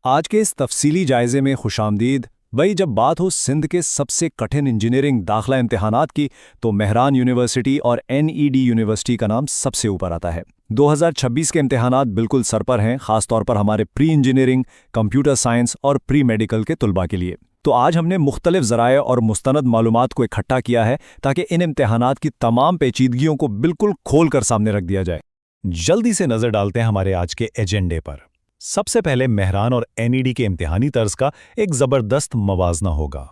आज के इस तफसीली जायजे में खुशामदीद। वही जब बात हो सिंध के सबसे कठिन इंजीनियरिंग दाखिला इम्तिहानात की तो मेहरान यूनिवर्सिटी और एनईडी यूनिवर्सिटी का नाम सबसे ऊपर आता है। 2026 के इम्तिहानात बिल्कुल सर पर हैं, खासतौर पर हमारे प्री इंजीनियरिंग, कंप्यूटर साइंस और प्री मेडिकल के तुलबा के लिए। तो आज हमने मुख्तलिफ ज़राए और मुस्तनद मालूमात को इकट्ठा किया है ताकि इन इम्तिहानात की तमाम पेचीदगियों को बिल्कुल खोल कर सामने रख दिया जाए। जल्दी से नज़र डालते हैं हमारे आज के एजेंडे पर। सबसे पहले मेहरान और एनईडी के इम्तिहानी तर्ज का एक ज़बरदस्त मवाजना होगा।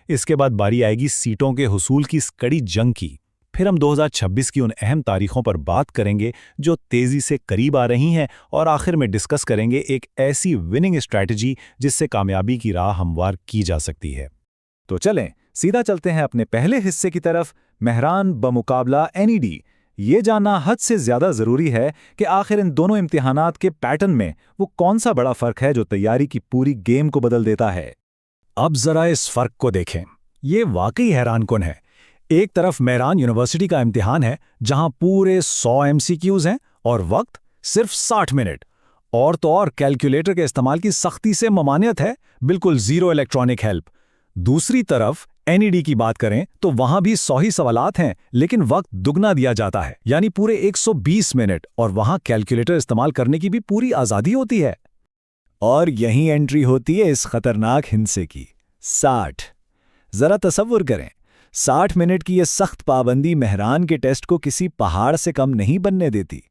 इसके बाद बारी आएगी सीटों के हुसूल की इस कड़ी जंग की। फिर हम 2026 की उन अहम तारीखों पर बात करेंगे जो तेज़ी से करीब आ रही हैं, और आखिर में डिस्कस करेंगे एक ऐसी विनिंग स्ट्रैटेजी जिससे कामयाबी की राह हमवार की जा सकती है। तो चलें सीधा चलते हैं अपने पहले हिस्से की तरफ, मेहरान बमुकाबला एनईडी। ये जानना हद से ज़्यादा ज़रूरी है कि आखिर इन दोनों इम्तिहानात के पैटर्न में वो कौन सा बड़ा फ़र्क है जो तैयारी की पूरी गेम को बदल देता है। अब ज़रा इस फ़र्क को देखें, ये वाकई हैरानकुन है। एक तरफ मेहरान यूनिवर्सिटी का इम्तिहान है जहां पूरे 100 MCQs हैं और वक्त सिर्फ 60 मिनट, और तो और कैलकुलेटर के इस्तेमाल की सख्ती से ममानियत है, बिल्कुल ज़ीरो इलेक्ट्रॉनिक हेल्प। दूसरी तरफ एनईडी की बात करें तो वहां भी 100 ही सवालात हैं, लेकिन वक्त दुगना दिया जाता है, यानी पूरे 120 मिनट, और वहां कैलकुलेटर इस्तेमाल करने की भी पूरी आज़ादी होती है। और यहीं एंट्री होती है इस खतरनाक हिंसे की, 60। ज़रा तसव्वुर करें, 60 मिनट की यह सख्त पाबंदी मेहरान के टेस्ट को किसी पहाड़ से कम नहीं बनने देती।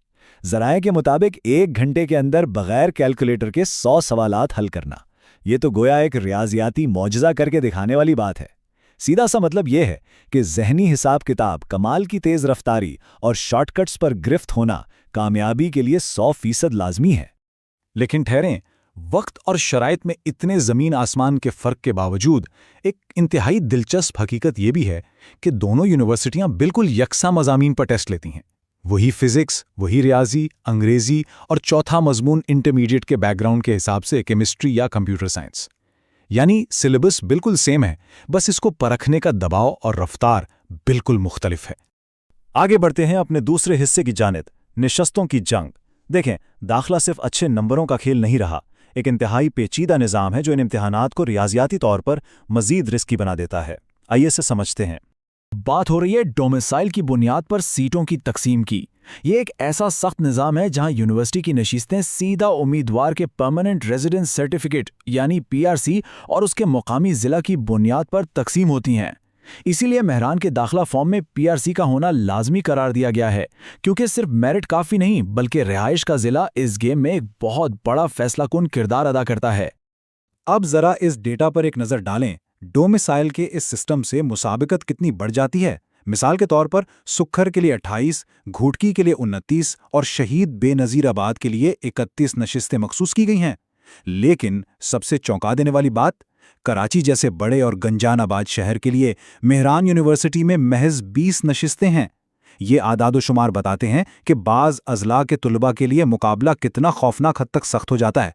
ज़राए के मुताबिक 1 घंटे के अंदर बगैर कैलकुलेटर के 100 सवालात हल करना, ये तो गोया एक रियाजियाती मौजज़ा करके दिखाने वाली बात है। सीधा सा मतलब यह है कि ज़हनी हिसाब किताब, कमाल की तेज़ रफ्तारी और शॉर्टकट्स पर गिरफ्त होना कामयाबी के लिए 100% लाजमी है। लेकिन ठहरें, वक्त और शराइत में इतने ज़मीन आसमान के फ़र्क के बावजूद एक इंतहाई दिलचस्प हकीकत यह भी है कि दोनों यूनिवर्सिटियां बिल्कुल यकसा मज़ामीन पर टेस्ट लेती हैं। वही फिज़िक्स, वही रियाजी, अंग्रेज़ी, और चौथा मज़मून इंटरमीडिएट के बैकग्राउंड के हिसाब से केमिस्ट्री या कंप्यूटर साइंस। यानी सिलेबस बिल्कुल सेम है, बस इसको परखने का दबाव और रफ्तार बिल्कुल मुख्तलिफ है। आगे बढ़ते हैं अपने दूसरे हिस्से की जानिब, निशस्तों की जंग। देखें, दाखिला सिर्फ अच्छे नंबरों का खेल नहीं रहा, एक इंतहाई पेचीदा निज़ाम है जो इन इम्तिहानात को रियाजियाती तौर पर मज़ीद रिस्की बना देता है। आइए इसे समझते हैं। बात हो रही है डोमिसाइल की बुनियाद पर सीटों की तकसीम की। ये एक ऐसा सख्त निज़ाम है जहां यूनिवर्सिटी की नशिस्तें सीधा उम्मीदवार के परमानेंट रेजिडेंस सर्टिफिकेट यानी पीआरसी और उसके मुकामी ज़िला की बुनियाद पर तकसीम होती हैं। इसीलिए मेहरान के दाखिला फॉर्म में पीआरसी का होना लाजमी करार दिया गया है, क्योंकि सिर्फ मेरिट काफ़ी नहीं बल्कि रिहाइश का ज़िला इस गेम में एक बहुत बड़ा फैसलाकुन किरदार अदा करता है। अब ज़रा इस डेटा पर एक नज़र डालें। डोमिसाइल के इस सिस्टम से मुसाबिकत कितनी बढ़ जाती है। मिसाल के तौर पर सुक्खर के लिए 28, घूटकी के लिए 29 और शहीद बेनज़ीराबाद के लिए 31 नशिस्तें मखसूस की गई हैं। लेकिन सबसे चौंका देने वाली बात, कराची जैसे बड़े और गंजानाबाद शहर के लिए मेहरान यूनिवर्सिटी में महज 20 नशिस्तें हैं। ये आदाद-ओ-शुमार बताते हैं कि बाज़ अज़ला के तुलबा के लिए मुकाबला कितना खौफनाक हद तक सख्त हो जाता है।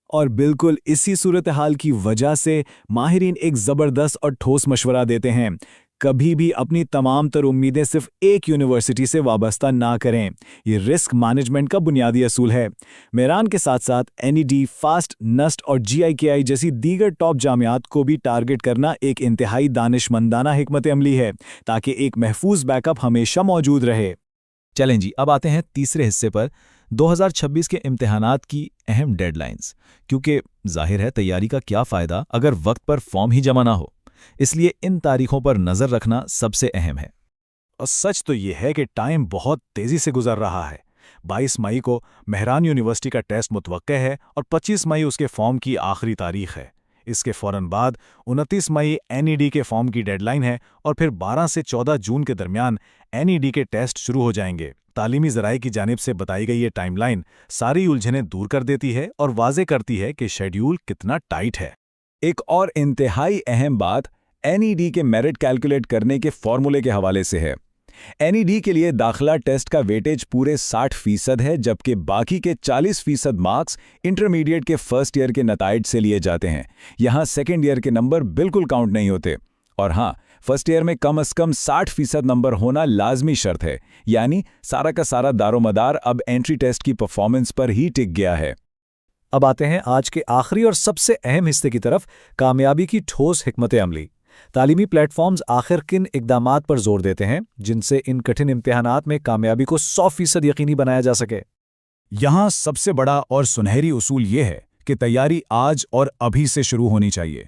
और बिल्कुल इसी सूरत हाल की वजह से माहिरीन एक ज़बरदस्त और ठोस मशवरा देते हैं, कभी भी अपनी तमाम तर उम्मीदें सिर्फ एक यूनिवर्सिटी से वाबस्ता ना करें। ये रिस्क मैनेजमेंट का बुनियादी असूल है। मेहरान के साथ साथ एनईडी, फास्ट, नस्ट और जीआईकेआई जैसी दीगर टॉप जामियात को भी टारगेट करना एक इंतहाई दानिशमंदाना हिकमत अमली है, ताकि एक महफूज बैकअप हमेशा मौजूद रहे। चलें जी, अब आते हैं तीसरे हिस्से पर, 2026 के इम्तिहानात की अहम डेडलाइंस। क्योंकि जाहिर है तैयारी का क्या फ़ायदा अगर वक्त पर फॉर्म ही जमा ना हो, इसलिए इन तारीखों पर नज़र रखना सबसे अहम है। और सच तो ये है कि टाइम बहुत तेज़ी से गुजर रहा है। 22 मई को मेहरान यूनिवर्सिटी का टेस्ट मुतवक्के है और 25 मई उसके फॉर्म की आखिरी तारीख है। इसके फ़ौरन बाद 29 मई एनईडी के फॉर्म की डेडलाइन है, और फिर 12 से 14 जून के दरमियान एनईडी के टेस्ट शुरू हो जाएंगे। तालीमी ज़राए की जानिब से बताई गई ये टाइमलाइन सारी उलझनें दूर कर देती है और वाज़े करती है कि शेड्यूल कितना टाइट है। एक और इंतहाई अहम बात एनईडी के मेरिट कैलकुलेट करने के फॉर्मूले के हवाले से है। एनईडी के लिए दाखिला टेस्ट का वेटेज पूरे 60% है, जबकि बाकी के 40% मार्क्स इंटरमीडिएट के फर्स्ट ईयर के नताइज से लिए जाते हैं। यहाँ सेकेंड ईयर के नंबर बिल्कुल काउंट नहीं होते। और हाँ, फर्स्ट ईयर में कम से कम 60% नंबर होना लाजमी शर्त है, यानी सारा का सारा दारोमदार अब एंट्री टेस्ट की परफॉर्मेंस पर ही टिक गया है। اب آتے ہیں آج کے آخری اور سب سے اہم حصے کی طرف، کامیابی کی ٹھوس حکمت عملی۔ تعلیمی پلیٹ فارمز آخر کن اقدامات پر زور دیتے ہیں جن سے ان کٹھن امتحانات میں کامیابی کو 100% یقینی بنایا جا سکے؟ یہاں سب سے بڑا اور سنہری اصول یہ ہے کہ تیاری آج اور ابھی سے شروع ہونی چاہیے۔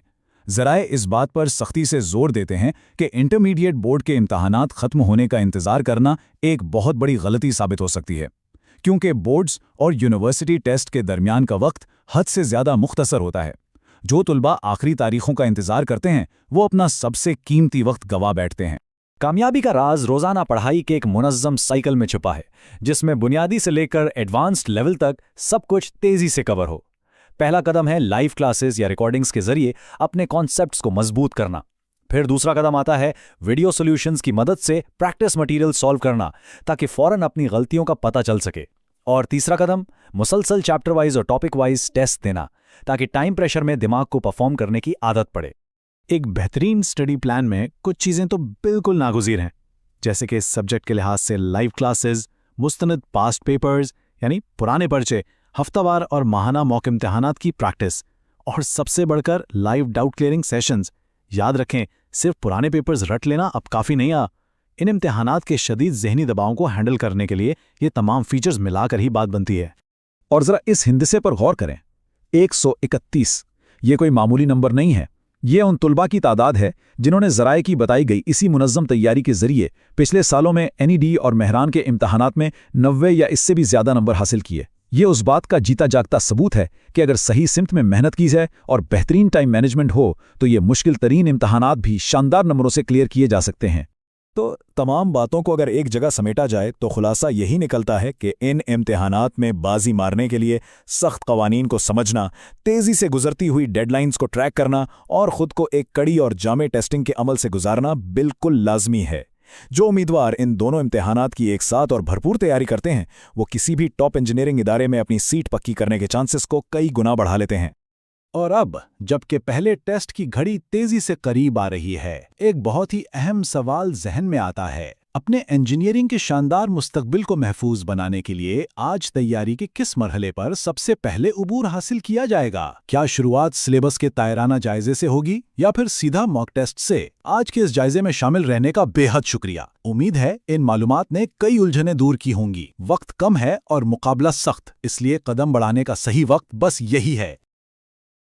ذرائع اس بات پر سختی سے زور دیتے ہیں کہ انٹرمیڈیٹ بورڈ کے امتحانات ختم ہونے کا انتظار کرنا ایک بہت بڑی غلطی ثابت ہو سکتی ہے، کیونکہ بورڈز اور یونیورسٹی ٹیسٹ کے درمیان کا وقت حد سے زیادہ مختصر ہوتا ہے۔ جو طلباء آخری تاریخوں کا انتظار کرتے ہیں وہ اپنا سب سے قیمتی وقت گوا بیٹھتے ہیں۔ کامیابی کا راز روزانہ پڑھائی کے ایک منظم سائیکل میں چھپا ہے، جس میں بنیادی سے لے کر ایڈوانسڈ لیول تک سب کچھ تیزی سے کور ہو۔ پہلا قدم ہے لائیو کلاسز یا ریکارڈنگز کے ذریعے اپنے کانسیپٹس کو مضبوط کرنا۔ پھر دوسرا قدم آتا ہے ویڈیو سولوشنز کی مدد سے پریکٹس مٹیریل سالو کرنا تاکہ فوراً اپنی غلطیوں کا پتہ چل سکے۔ اور تیسرا قدم مسلسل چیپٹر وائز اور ٹاپک وائز ٹیسٹ دینا تاکہ ٹائم پریشر میں دماغ کو پرفارم کرنے کی عادت پڑے۔ ایک بہترین اسٹڈی پلان میں کچھ چیزیں تو بالکل ناگزیر ہیں، جیسے کہ سبجیکٹ کے لحاظ سے لائیو کلاسز، مستند پاسٹ پیپرز یعنی پرانے پرچے، ہفتہ وار اور ماہانہ موک امتحانات کی پریکٹس، اور سب سے بڑھ کر لائیو ڈاؤٹ کلیئرنگ سیشنز۔ یاد رکھیں، صرف پرانے پیپرز رٹ لینا اب کافی نہیں آ۔ ان امتحانات کے شدید ذہنی دباؤں کو ہینڈل کرنے کے لیے یہ تمام فیچرز ملا کر ہی بات بنتی ہے۔ اور ذرا اس ہندسے پر غور کریں، 131 یہ کوئی معمولی نمبر نہیں ہے۔ یہ ان طلباء کی تعداد ہے جنہوں نے ذرائع کی بتائی گئی اسی منظم تیاری کے ذریعے پچھلے سالوں میں NED اور مہران کے امتحانات میں 90 یا اس سے بھی زیادہ نمبر حاصل کیے۔ یہ اس بات کا جیتا جاگتا ثبوت ہے کہ اگر صحیح سمت میں محنت کی جائے اور بہترین ٹائم مینجمنٹ ہو تو یہ مشکل ترین امتحانات بھی شاندار نمبروں سے کلیئر کیے جا سکتے ہیں۔ تو تمام باتوں کو اگر ایک جگہ سمیٹا جائے تو خلاصہ یہی نکلتا ہے کہ ان امتحانات میں بازی مارنے کے لیے سخت قوانین کو سمجھنا، تیزی سے گزرتی ہوئی ڈیڈ لائنز کو ٹریک کرنا اور خود کو ایک کڑی اور جامع ٹیسٹنگ کے عمل سے گزارنا بالکل لازمی ہے۔ جو امیدوار ان دونوں امتحانات کی ایک ساتھ اور بھرپور تیاری کرتے ہیں وہ کسی بھی ٹاپ انجینئرنگ ادارے میں اپنی سیٹ پکی کرنے کے چانسز کو کئی گنا بڑھا لیتے ہیں۔ اور اب جبکہ پہلے ٹیسٹ کی گھڑی تیزی سے قریب آ رہی ہے، ایک بہت ہی اہم سوال ذہن میں آتا ہے۔ اپنے انجینئرنگ کے شاندار مستقبل کو محفوظ بنانے کے لیے آج تیاری کے کس مرحلے پر سب سے پہلے عبور حاصل کیا جائے گا؟ کیا شروعات سلیبس کے تائرانہ جائزے سے ہوگی یا پھر سیدھا موک ٹیسٹ سے؟ آج کے اس جائزے میں شامل رہنے کا بے حد شکریہ۔ امید ہے ان معلومات نے کئی الجھنیں دور کی ہوں گی۔ وقت کم ہے اور مقابلہ سخت، اس لیے قدم بڑھانے کا صحیح وقت بس یہی ہے۔